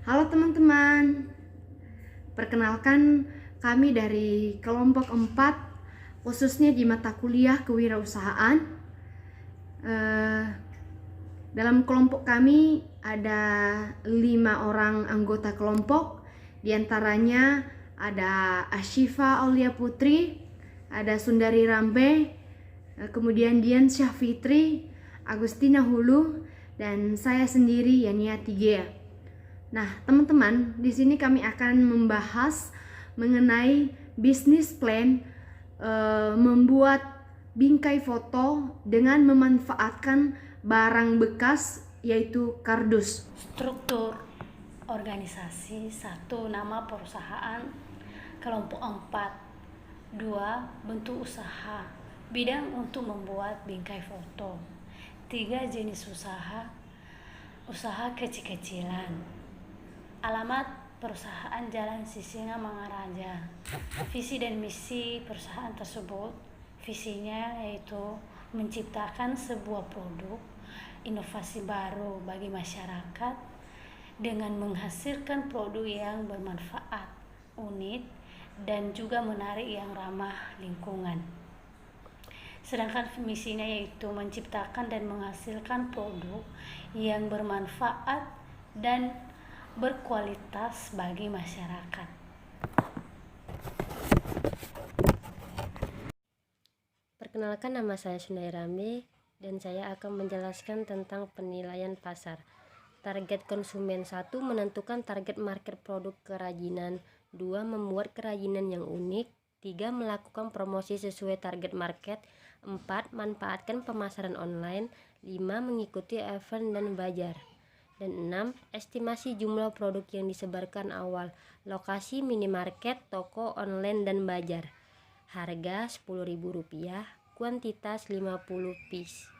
Halo teman-teman, perkenalkan kami dari kelompok 4, khususnya di mata kuliah kewirausahaan. Dalam kelompok kami ada 5 orang anggota kelompok, diantaranya ada Ashifa Aulia Putri, ada Sundari Rambe, kemudian Dian Syahfitri, Agustina Hulu, dan saya sendiri Yania Tigea. Nah, teman-teman, di sini kami akan membahas mengenai bisnis plan membuat bingkai foto dengan memanfaatkan barang bekas yaitu kardus. Struktur organisasi 1. Nama perusahaan. Kelompok 4. 2. Bentuk usaha. Bidang untuk membuat bingkai foto. 3. Jenis usaha. Usaha kecil-kecilan. Alamat perusahaan Jalan Sisinga Mangaraja. Visi dan misi perusahaan tersebut. Visinya yaitu menciptakan sebuah produk inovasi baru bagi masyarakat dengan menghasilkan produk yang bermanfaat, unik, dan juga menarik yang ramah lingkungan. Sedangkan misinya yaitu menciptakan dan menghasilkan produk yang bermanfaat dan berkualitas bagi masyarakat. Perkenalkan, nama saya Sundari Rambe dan saya akan menjelaskan tentang penilaian pasar. Target konsumen. 1. Menentukan target market produk kerajinan. 2. Membuat kerajinan yang unik. 3. Melakukan promosi sesuai target market. 4. Manfaatkan pemasaran online. 5. Mengikuti event dan bazar. Dan 6. Estimasi jumlah produk yang disebarkan awal. Lokasi minimarket, toko online, dan bazar. Harga Rp10.000, kuantitas 50 piece.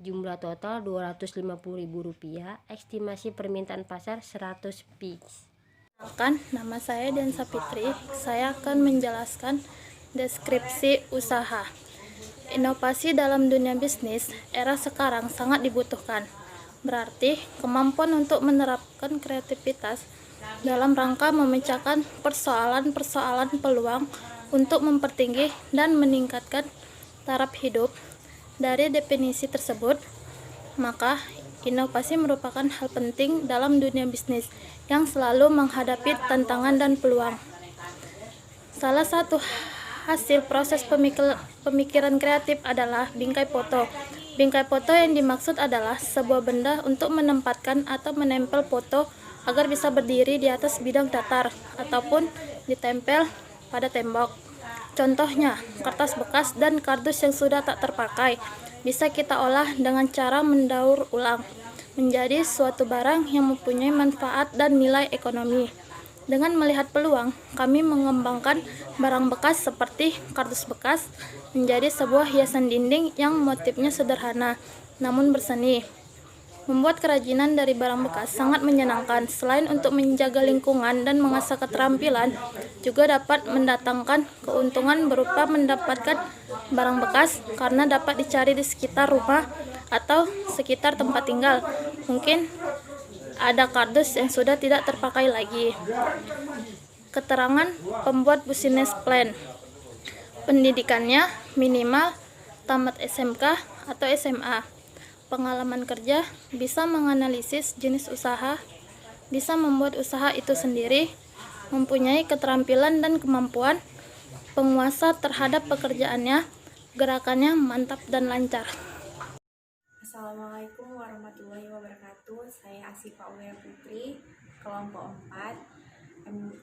Jumlah total Rp250.000, estimasi permintaan pasar 100 piece. Perkenalkan, nama saya Dian Sapitri. Saya akan menjelaskan deskripsi usaha. Inovasi dalam dunia bisnis era sekarang sangat dibutuhkan. Berarti kemampuan untuk menerapkan kreativitas dalam rangka memecahkan persoalan-persoalan peluang untuk mempertinggi dan meningkatkan taraf hidup. Dari definisi tersebut, maka inovasi merupakan hal penting dalam dunia bisnis yang selalu menghadapi tantangan dan peluang. Salah satu hasil proses pemikiran kreatif adalah bingkai foto. Bingkai foto yang dimaksud adalah sebuah benda untuk menempatkan atau menempel foto agar bisa berdiri di atas bidang datar ataupun ditempel pada tembok. Contohnya, kertas bekas dan kardus yang sudah tak terpakai bisa kita olah dengan cara mendaur ulang menjadi suatu barang yang mempunyai manfaat dan nilai ekonomi. Dengan melihat peluang, kami mengembangkan barang bekas seperti kardus bekas menjadi sebuah hiasan dinding yang motifnya sederhana namun berseni. Membuat kerajinan dari barang bekas sangat menyenangkan. Selain untuk menjaga lingkungan dan mengasah keterampilan, juga dapat mendatangkan keuntungan berupa mendapatkan barang bekas karena dapat dicari di sekitar rumah atau sekitar tempat tinggal. Mungkin ada kardus yang sudah tidak terpakai lagi. Keterangan pembuat business plan. Pendidikannya minimal tamat SMK atau SMA. Pengalaman kerja, bisa menganalisis jenis usaha, bisa membuat usaha itu sendiri, mempunyai keterampilan dan kemampuan, penguasa terhadap pekerjaannya, gerakannya mantap dan lancar. Assalamualaikum warahmatullahi wabarakatuh. Saya Ashifa Aulia Putri, kelompok 4.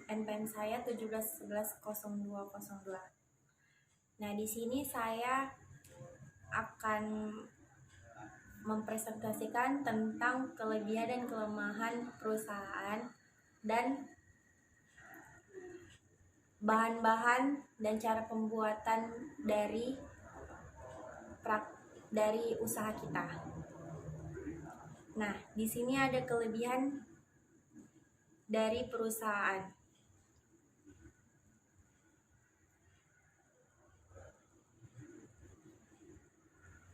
NPM saya 17110202. Nah, di sini saya akan mempresentasikan tentang kelebihan dan kelemahan perusahaan dan bahan-bahan dan cara pembuatan dari usaha kita. Nah, di sini ada kelebihan dari perusahaan.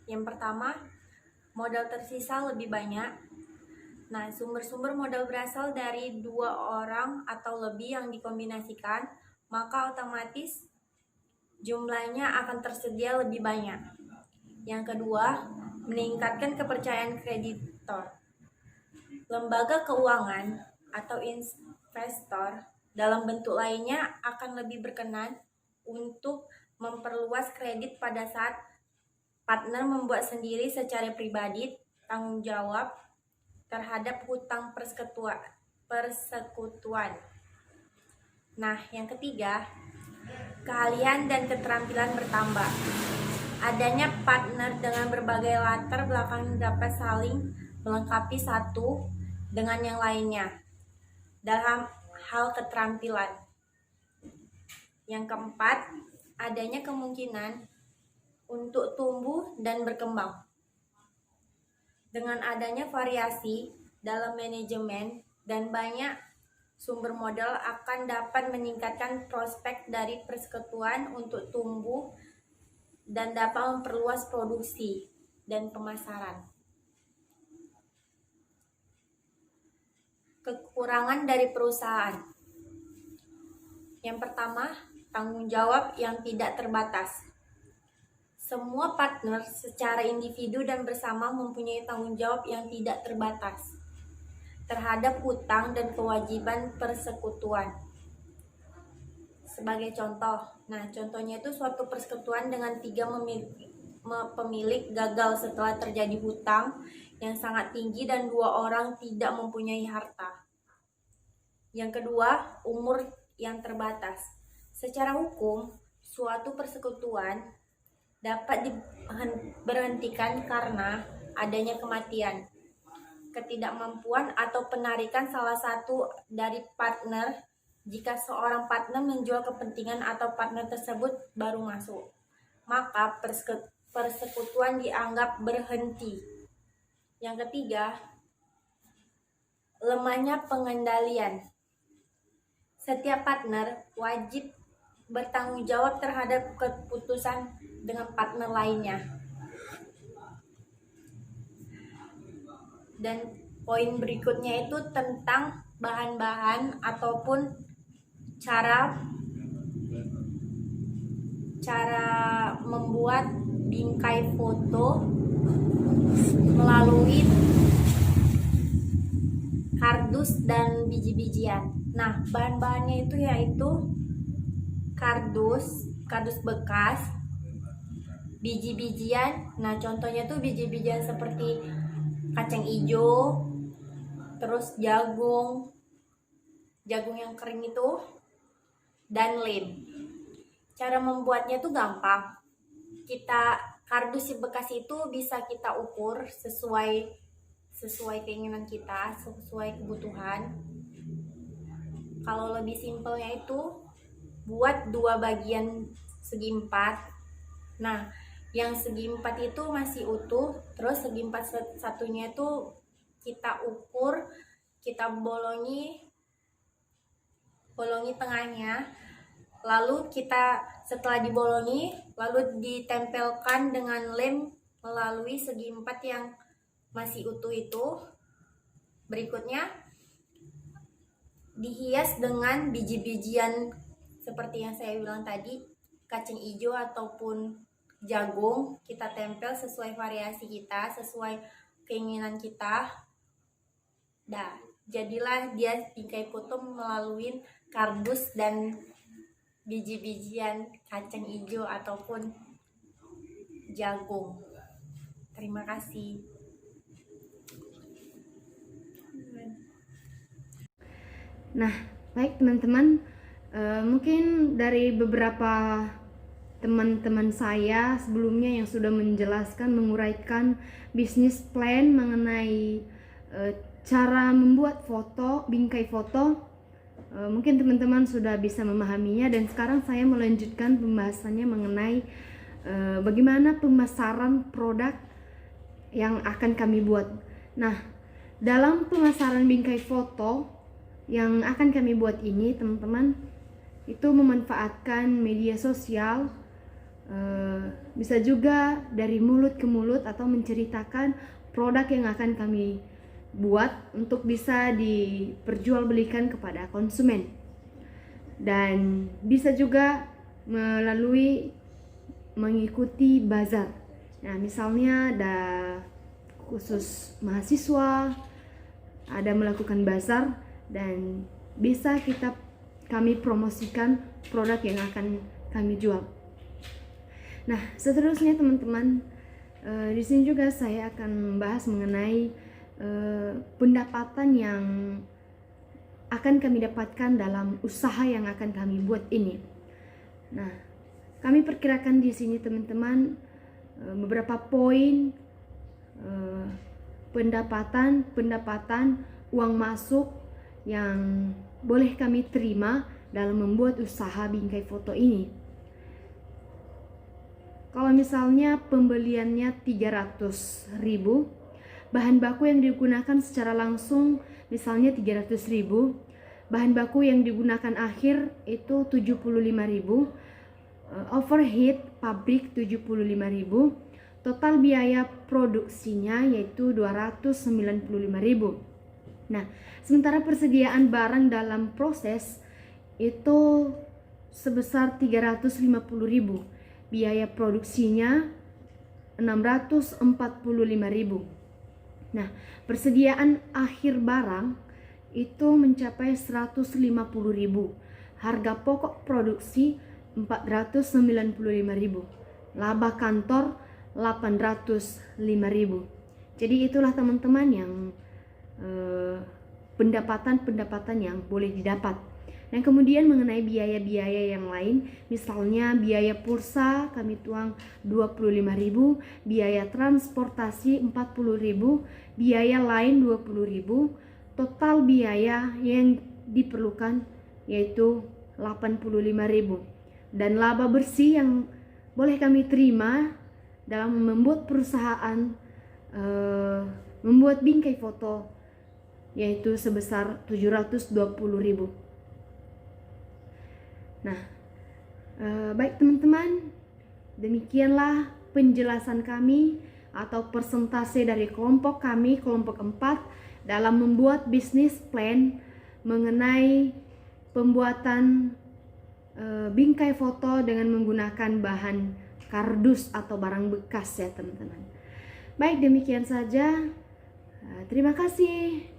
Yang pertama, modal tersisa lebih banyak. Nah, sumber-sumber modal berasal dari 2 orang atau lebih yang dikombinasikan, maka otomatis jumlahnya akan tersedia lebih banyak. Yang kedua, meningkatkan kepercayaan kreditor. Lembaga keuangan atau investor dalam bentuk lainnya akan lebih berkenan untuk memperluas kredit pada saat partner membuat sendiri secara pribadi tanggung jawab terhadap hutang persekutuan. Nah, yang ketiga, keahlian dan keterampilan bertambah. Adanya partner dengan berbagai latar belakang dapat saling melengkapi satu dengan yang lainnya dalam hal keterampilan. Yang keempat, adanya kemungkinan untuk tumbuh dan berkembang. Dengan adanya variasi dalam manajemen dan banyak sumber modal akan dapat meningkatkan prospek dari persekutuan untuk tumbuh dan dapat memperluas produksi dan pemasaran. Kekurangan dari perusahaan. Yang pertama, tanggung jawab yang tidak terbatas. Semua partner secara individu dan bersama mempunyai tanggung jawab yang tidak terbatas terhadap hutang dan kewajiban persekutuan. Sebagai contoh, contohnya itu suatu persekutuan dengan 3 pemilik gagal setelah terjadi hutang yang sangat tinggi dan 2 orang tidak mempunyai harta. Yang kedua, umur yang terbatas. Secara hukum, suatu persekutuan dapat diberhentikan karena adanya kematian, ketidakmampuan atau penarikan salah satu dari partner. Jika seorang partner menjual kepentingan atau partner tersebut baru masuk, maka persekutuan dianggap berhenti. Yang ketiga, lemahnya pengendalian. Setiap partner wajib bertanggung jawab terhadap keputusan dengan partner lainnya. Dan poin berikutnya itu tentang bahan-bahan ataupun cara membuat bingkai foto melalui kardus dan biji-bijian. Nah, bahan-bahannya itu yaitu kardus bekas, biji-bijian. Nah, contohnya tuh biji-bijian seperti kacang hijau, terus jagung yang kering itu, dan lem. Cara membuatnya tuh gampang. Kardus bekas itu bisa kita ukur sesuai keinginan kita, sesuai kebutuhan. Kalau lebih simpelnya itu buat 2 bagian segi 4. Nah, yang segi 4 itu masih utuh, terus segi 4 satunya itu kita ukur, kita bolongi tengahnya, lalu setelah dibolongi, lalu ditempelkan dengan lem melalui segi 4 yang masih utuh itu. Berikutnya dihias dengan biji-bijian seperti yang saya bilang tadi, kacang hijau ataupun jagung. Kita tempel sesuai variasi kita, sesuai keinginan kita. Jadilah dia bingkai foto melalui kardus dan biji-bijian kacang hijau ataupun jagung. Terima kasih. Nah, baik teman-teman, mungkin dari beberapa teman-teman saya sebelumnya yang sudah menjelaskan, menguraikan bisnis plan mengenai cara membuat foto, bingkai foto, mungkin teman-teman sudah bisa memahaminya. Dan sekarang saya melanjutkan pembahasannya mengenai bagaimana pemasaran produk yang akan kami buat. Nah, dalam pemasaran bingkai foto yang akan kami buat ini, teman-teman, itu memanfaatkan media sosial, bisa juga dari mulut ke mulut atau menceritakan produk yang akan kami buat untuk bisa diperjualbelikan kepada konsumen. Dan bisa juga melalui mengikuti bazar. Nah, misalnya ada khusus mahasiswa, ada melakukan bazar, dan bisa kami promosikan produk yang akan kami jual. Nah, seterusnya teman-teman, di sini juga saya akan membahas mengenai pendapatan yang akan kami dapatkan dalam usaha yang akan kami buat ini. Nah, kami perkirakan di sini teman-teman beberapa poin pendapatan uang masuk yang boleh kami terima dalam membuat usaha bingkai foto ini. Kalau misalnya pembeliannya 300.000, bahan baku yang digunakan secara langsung misalnya 300.000, bahan baku yang digunakan akhir itu 75.000, overhead pabrik 75.000, total biaya produksinya yaitu 295.000. Nah, sementara persediaan barang dalam proses itu sebesar 350.000, biaya produksinya 645.000. Nah, persediaan akhir barang itu mencapai 150.000. Harga pokok produksi 495.000. Laba kantor 805.000. Jadi itulah teman-teman yang pendapatan yang boleh didapat. Dan kemudian mengenai biaya-biaya yang lain, misalnya biaya pulsa kami tuang 25.000, biaya transportasi 40.000, biaya lain 20.000, total biaya yang diperlukan yaitu 85.000. Dan laba bersih yang boleh kami terima dalam membuat perusahaan membuat bingkai foto yaitu sebesar 720.000. Nah, baik teman-teman, demikianlah penjelasan kami atau persentase dari kelompok kami, kelompok 4, dalam membuat bisnis plan mengenai pembuatan bingkai foto dengan menggunakan bahan kardus atau barang bekas ya teman-teman. Baik, demikian saja. Terima kasih.